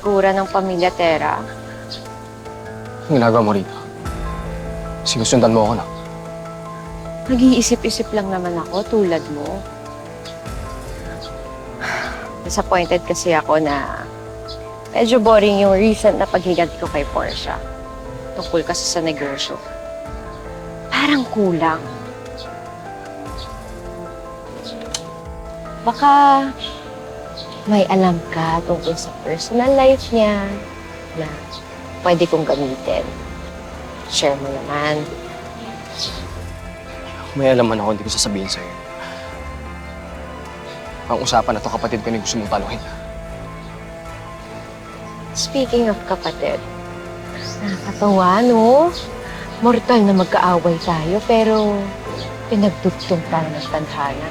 Kura ng pamilya Tera. Ang ginagawa mo rito? Sinusundan mo ako na. Nag-iisip-isip lang naman ako tulad mo. Disappointed kasi ako na medyo boring yung recent na paghigat ko kay Portia. Tungkol kasi sa negosyo. Parang kulang. Baka may alam ka tungkol sa personal life niya na pwede kong gamitin. Share mo naman. May alam man ako, hindi ko sasabihin sa'yo. Ang usapan na to, kapatid ko na yung gusto mong taluhin. Speaking of kapatid, nakakatawa, no? Mortal na magkaaway tayo, pero pinagdugtong tayo ng tadhana.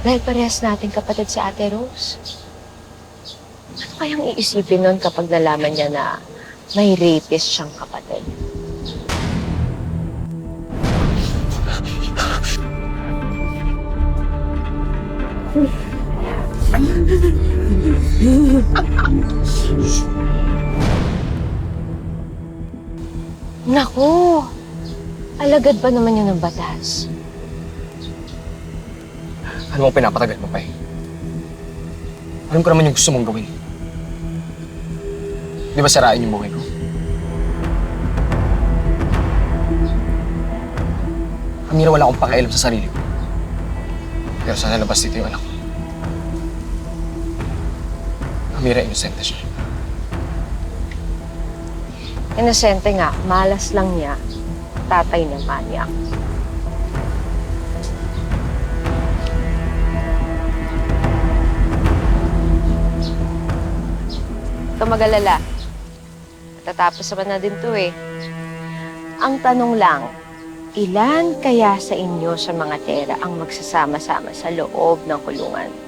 Dahil parehas natin kapatid si Ate Rose. Ano kayang iisipin nun kapag nalaman niya na may rapist siyang kapatid? Naku! Alagad pa naman yun ng batas. Ano mong pinapatagal mo pa eh? Alam ko naman yung gusto mong gawin. Di ba sirain yung buhay ko? Amira, wala akong pakialam sa sarili ko. Pero sana labas dito yung anak ko. Amira, inosente siya. Inosente nga, malas lang niya. Tatay ng manyak. Ito mag-alala. Tatapos naman na din to eh. Ang tanong lang, ilan kaya sa inyo sa mga Tera ang magsasama-sama sa loob ng kulungan?